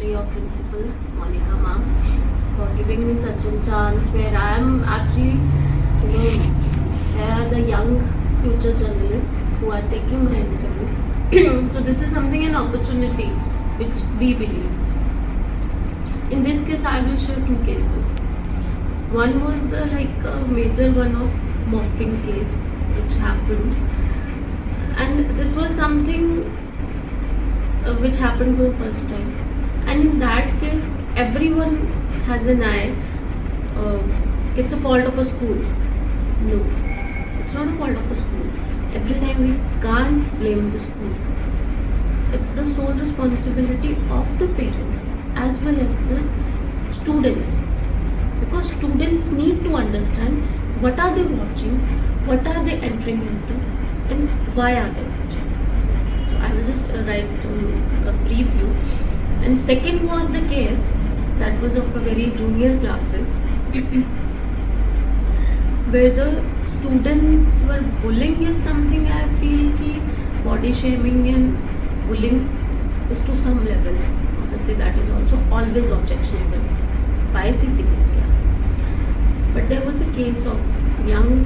especially your principal, Monica ma'am, for giving me such a chance where I am actually, there are the young future journalists who are taking my interview. So this is something, an opportunity which we believe. In this case, I will share two cases. One was the major one of morphing case which happened, and this was something which happened for the first time. And in that case, everyone has an eye. It's a fault of a school. No, it's not a fault of a school. Every time we can't blame the school. It's the sole responsibility of the parents as well as the students. Because students need to understand what are they watching, what are they entering into, and why are they watching. So I will just write a brief view. And second was the case that was of a very junior classes where the students were bullying is something I feel ki body shaming and bullying is to some level. Obviously that is also always objectionable by CCPCR. But there was a case of young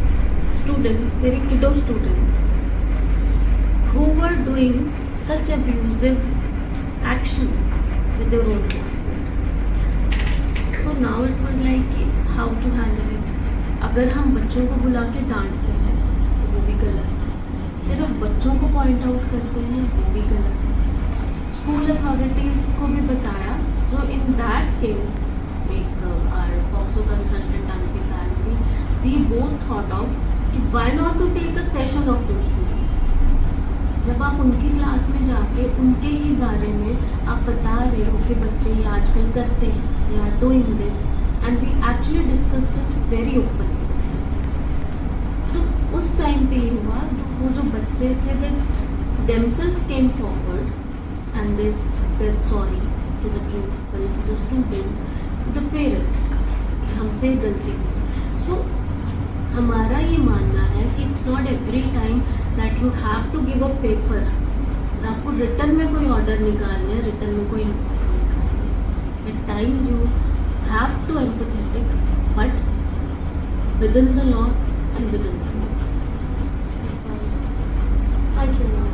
students, very kiddo students, who were doing such abusive actions with their own classmates. So now it was like how to handle it. अगर हम बच्चों को बुला के डांटते हैं तो वो भी गलत है, सिर्फ बच्चों को पॉइंट आउट करते हैं वो भी गलत है. स्कूल अथॉरिटीज को भी बताया. So in that case our POCSO consultant Ankita and me, we both thought of why not to take a session of those students. जब आप उनकी क्लास में जाके उनके ही बारे में आप बता रहे हो कि बच्चे ये आजकल करते हैं, they are doing this, and we actually discussed it very openly. तो उस टाइम पे ये हुआ, वो जो बच्चे थे they themselves came forward and they said sorry to the principal, to the student, to the parents, कि हमसे गलती हुई. So हमारा ये मानना है कि it's not every time that you have to give a paper. आपको रिटर्न में कोई ऑर्डर निकालना है, रिटर्न में कोई at times you have to empathetic, but within the law and within the rules. Thank you, ma'am.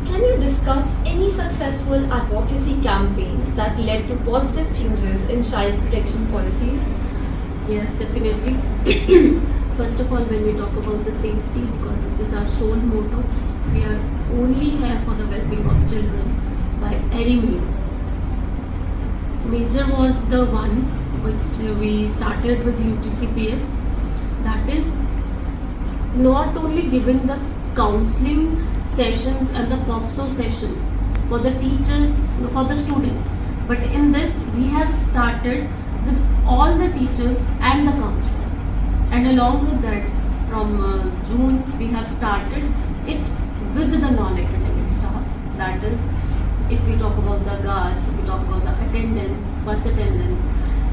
Can you discuss any successful advocacy campaigns that led to positive changes in child protection policies? Yes, definitely. First of all, when we talk about the safety, because this is our sole motto, we are only here for the well-being of children by any means. Major was the one which we started with UGCPS. That is not only giving the counseling sessions and the POCSO sessions for the teachers, for the students, but in this we have started with all the teachers and the counselors, and along with that from June we have started it with the non-academic staff. That is, if we talk about the guards, if we talk about the attendants, bus attendants,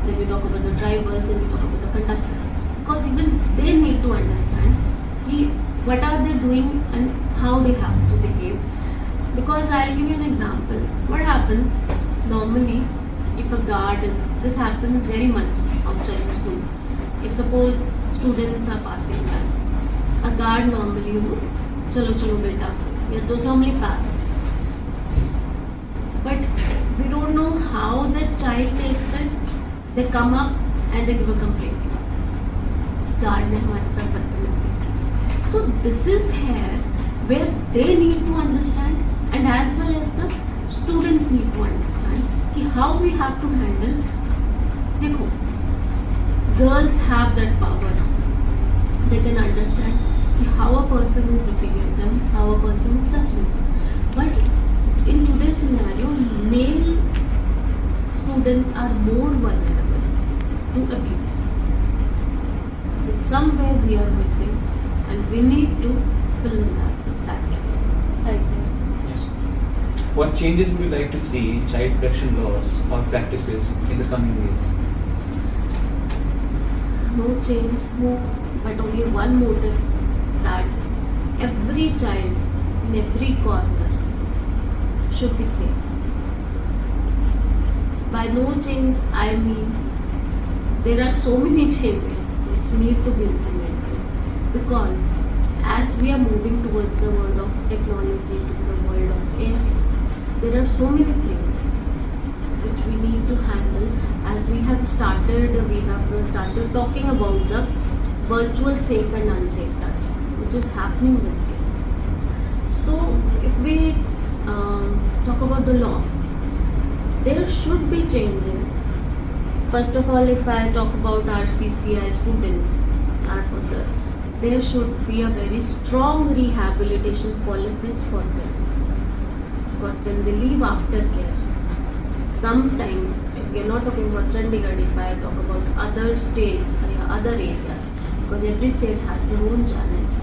then we talk about the drivers, then we talk about the conductors, because even they need to understand what are they doing and how they have to behave. Because I'll give you an example. What happens normally if a guard is, this happens very much outside the schools. If suppose students are passing by, a guard normally chalo chalo beta, yeah, just normally pass. But we don't know how that child takes it. They come up and they give a complaint to us. Guard ne hamare sath badtameezi. So this is here where they need to understand, and as well as the students need to understand कि how we have to handle. देखो, girls have that power. They can understand कि how a person is looking at them, how a person is touching them. But in today's scenario, male students are more vulnerable to abuse. But somewhere we are missing, and we need to fill that gap. Right. Yes. What changes would you like to see in child protection laws or practices in the coming years? No change, but only one motive, that every child in every corner should be safe. By no change, I mean there are so many changes which need to be implemented, because as we are moving towards the world of technology, to the world of AI, there are so many things which we need to handle. As we have started talking about the virtual safe and unsafe touch, which is happening with kids. So if we talk about the law, there should be changes. First of all, if I talk about our CCI students, there should be a very strong rehabilitation policies for them, because when they leave after care, sometimes, if we are not talking about Chandigarh, if I talk about other states or other areas, because every state has their own challenge,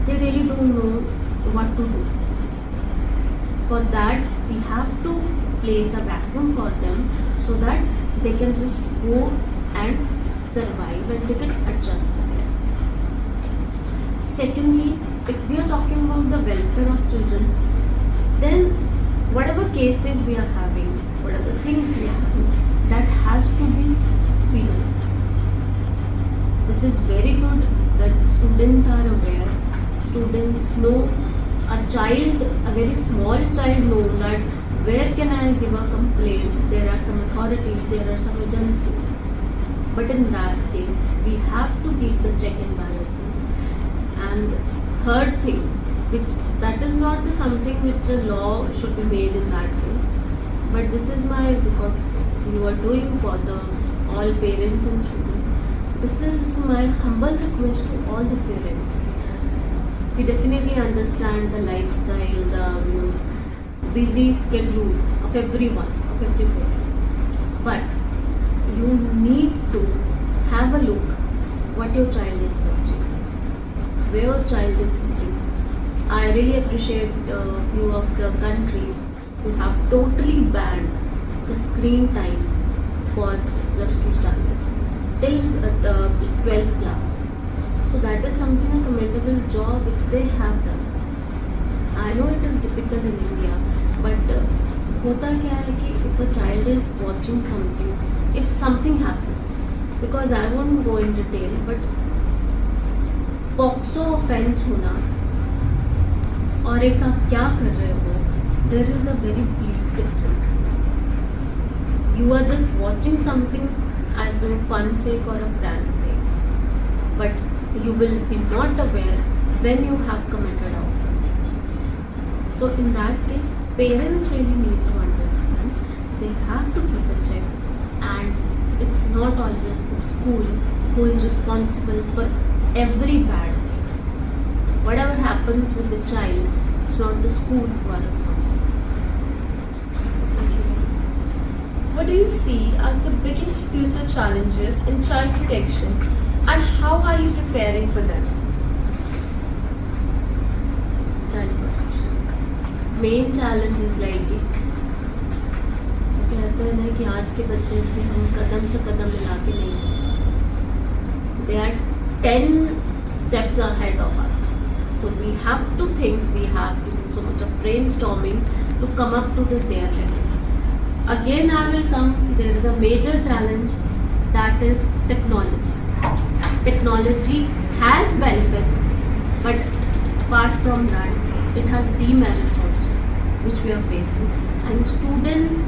they really don't know what to do. For that, we have to place a vacuum for them, so that they can just go and survive and they can adjust there. Secondly, if we are talking about the welfare of children, then whatever cases we are having, whatever things we are having, that has to be speeded up. This is very good that students are aware, students know, a very small child knows that where can I give a complaint, there are some authorities, there are some agencies. But in that case, we have to keep the check and balances. And third thing, that is not something which a law should be made in that case, but this is because you are doing for all parents and students, this is my humble request to all the parents. We definitely understand the lifestyle, the busy schedule of everyone, of every parent, but you need to have a look what your child is watching, where your child is eating. I really appreciate a few of the countries who have totally banned the screen time for plus 2 standards till 12th class. So that is something, a commendable job which they have done. I know it is difficult in India, but hota kya hai ki if a child is watching something, if something happens, because I won't go in detail, but POCSO offense होना और एक आप क्या कर रहे हो, there is a very big difference. You are just watching something as a fun sake or a prank sake, but you will be not aware when you have committed offense. So in that case, parents really need to understand they have to keep a check, and it's not always the school who is responsible for every bad thing. Whatever happens with the child, it's not the school who are responsible. What do you see as the biggest future challenges in child protection, and how are you preparing for them? Child protection. Main challenge is like कहते हैं ना कि आज के बच्चे से हम कदम से कदम मिला के नहीं चलते. They are 10 steps ahead of us. So we have to think, we have to do so much of brainstorming to come up to their level. Again, I will come, there is a major challenge, that is technology. Technology has benefits, but apart from that, it has demerits also, which we are facing. And students,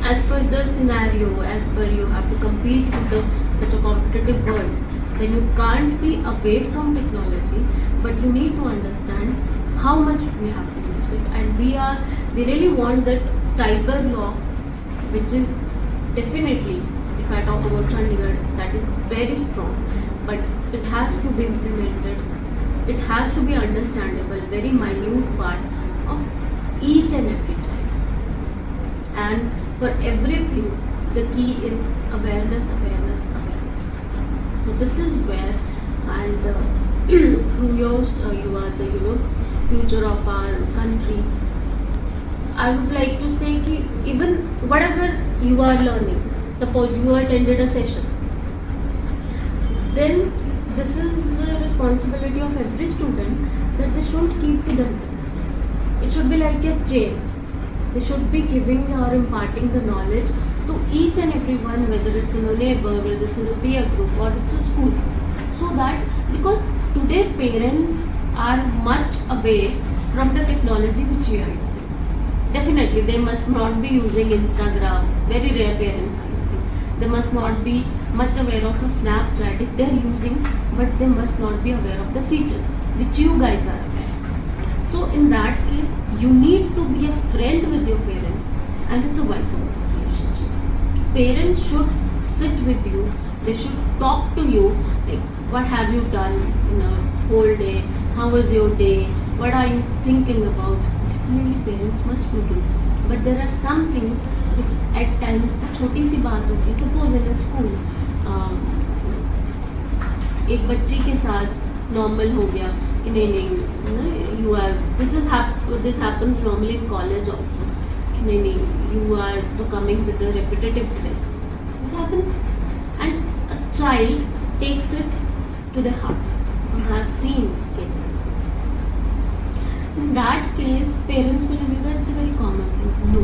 as per the scenario, as per you have to compete with such a competitive world, then you can't be away from technology, but you need to understand how much we have to use it. And we really want that cyber law, which is definitely, if I talk about Chandigarh, that is very strong, but it has to be implemented. It has to be understandable, very minute part of each and every child. And for everything, the key is awareness, awareness, awareness. So this is where, and through yours, you are the future of our country. I would like to say that even whatever you are learning, suppose you attended a session, then this is the responsibility of every student that they shouldn't keep to themselves. It should be like a chain. They should be giving or imparting the knowledge to each and everyone, whether it's in a neighbor, whether it's in a peer group or it's a school. So that, because today parents are much away from the technology which we are using. Definitely, they must not be using Instagram. Very rare parents are using. They must not be much aware of a Snapchat if they are using, but they must not be aware of the features which you guys are aware. So in that case, you need to be a friend with your parents, and it's a vice versa relationship. Parents should sit with you. They should talk to you. Like, what have you done in a whole day? How was your day? What are you thinking about? Definitely parents must do. But there are some things which at times छोटी सी बात होती है. Suppose in a school, एक बच्ची के साथ normal हो गया. नहीं, you are. This happens normally in college also. नहीं, you are coming with a repetitive dress. This happens, and a child takes it to the heart. Because I have seen cases. In that case, parents will think that it's a very common thing. No.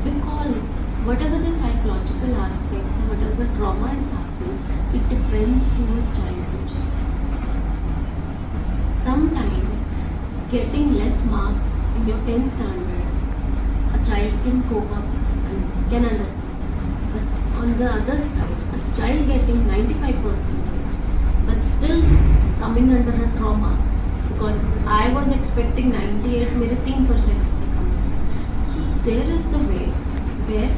Because whatever the psychological aspects or whatever the trauma is happening, it depends to a child to child. Sometimes getting less marks in your 10th standard, a child can cope up and can understand. But on the other side, a child getting 95%, but still coming under a trauma, because I was expecting 98, मेरे 3% से कम. So there is the way where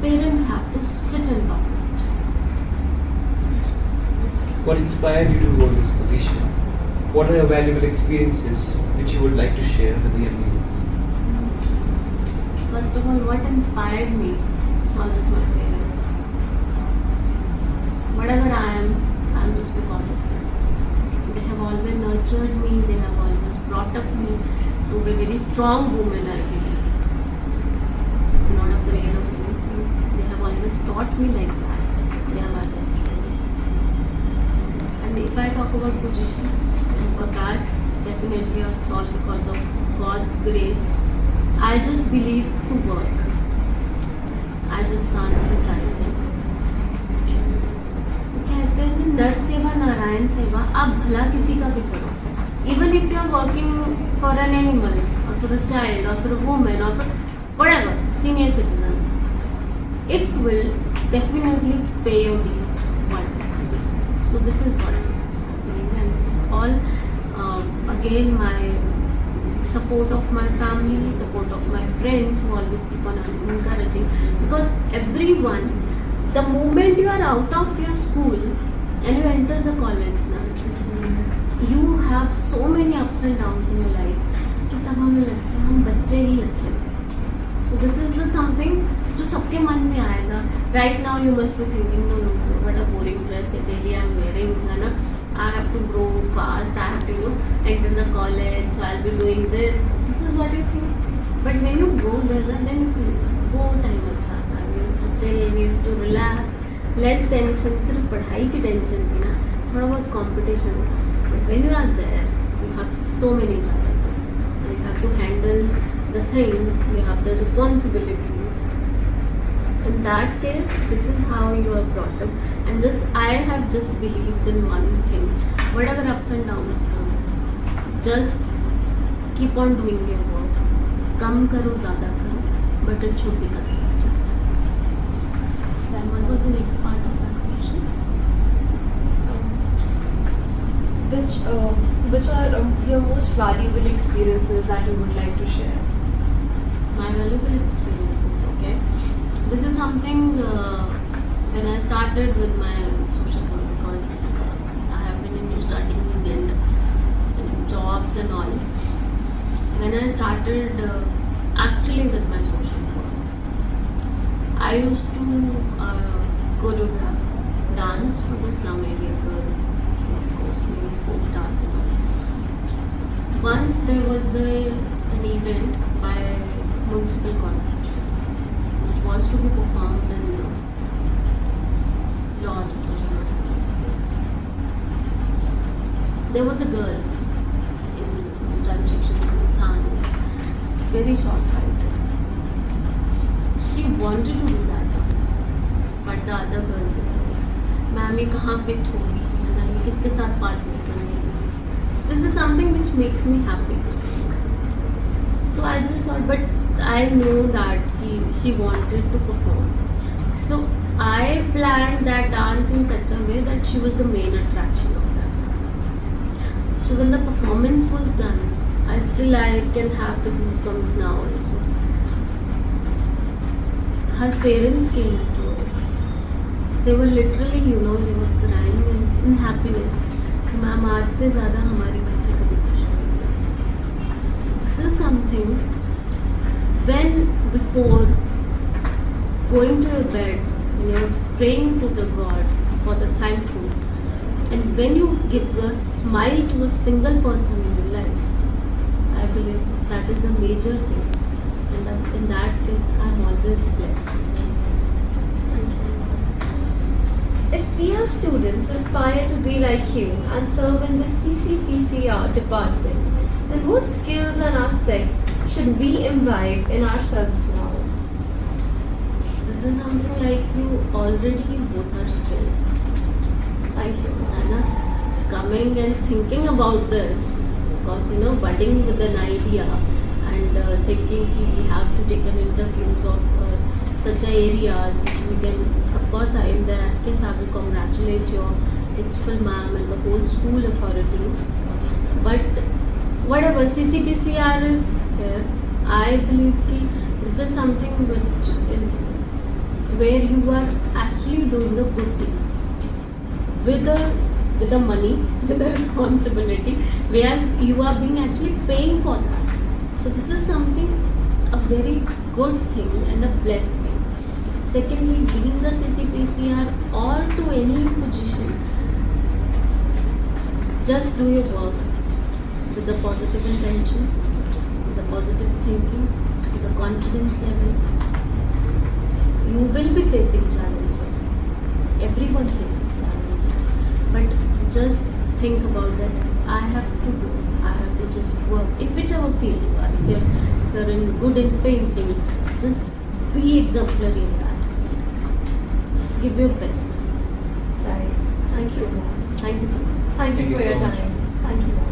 parents have to sit and talk. What inspired you to hold this position? What are your valuable experiences which you would like to share with the young leaders? First of all, what inspired me? It's always my parents. Whatever I am, I'm just because of them. They have always nurtured me. They have always brought up me to be a very strong woman, I believe. Not afraid of anything. They have always taught me like that. They are my best friends. And if I talk about position, and for that, definitely it's all because of God's grace. I just believe to work. I just can't sit idle. कहते हैं कि नर सेवा नारायण सेवा, आप भला किसी का भी करो. Even if you are working for an animal or for a child or for a woman or for whatever, senior citizens, it will definitely pay your bills one day. So this is what I'm doing, and it's all again my support of my family, support of my friends who always keep on encouraging, because everyone, the moment you are out of your school and you enter the college now, you have so many ups and downs in your life कि तब हमें लगता है हम बच्चे ही अच्छे थे. So this is the something जो सबके मन में आएगा. Right now you must be thinking, no, what a boring dress daily I'm wearing, है ना? I have to grow fast, I have to enter the college, so I'll be doing this. This is what you think. But when you go there, then you feel, वो time अच्छा था. We used to chill, we used to relax, less tension. सिर्फ पढ़ाई की tension थी ना, थोड़ा बहुत competition. But when you are there, you have so many challenges. You have to handle the things, you have the responsibilities. In that case, this is how you are brought up. And I have just believed in one thing. Whatever ups and downs come, just keep on doing your work. Kam karo, zyada karo, but it should be consistent. Then what was the next part of that question? Which are your most valuable experiences that you would like to share? My valuable experiences, okay. This is something when I started with my social work, because I have been into studying and jobs and all. When I started actually with my social work, I used to choreograph dance for the slum area girls, of course, doing folk dance and all. Once there was an event by municipal corporation, which was to be performed in Lodge. It was not a place. There was a girl in Jan Shikshan Sansthan very short height. She wanted to do that dance, but the other girls were like, "ma'am ये कहाँ fit होगी? ना ये किसके साथ partner करेंगी?" So this is something which makes me happy. So I just thought, but I know that she wanted to perform. So I planned that dance in such a way that she was the main attraction of that dance. So when the performance was done, I can have the goosebumps now also. Her parents came to us. They were literally, they were crying in happiness. Ma'am आज से ज़्यादा हमारी बच्ची कभी खुश होगी. This is something when before going to your bed, you're praying to the God for the thankful, and when you give a smile to a single person in your life, I believe that is the major thing, and in that case, I'm always blessed. If we as students aspire to be like you and serve in the CCPCR department, then what skills and aspects should we imbibe in ourselves now? This is something like you already both are skilled. Thank you. Anna, coming and thinking about this, because budding with an idea and thinking we have to take an interviews of such areas which we can, of course, in that case I will congratulate your principal ma'am and the whole school authorities. But whatever CCPCR is there, I believe this is something which is where you are actually doing the good deeds with the money, with the responsibility, where you are being actually paying for that. So this is something, a very good thing and a blessed thing. Secondly, being the CCPCR or to any position, just do your work with the positive intentions, with the positive thinking, with the confidence level. You will be facing challenges. Everyone faces challenges. But just think about that. I have to do. I have to just work in whichever field you are. If you're in good in painting, just be exemplary in that. Just give your best. Right. Thank you, ma'am. Thank you so much. Thank you Thank you for your so much. time. Thank you.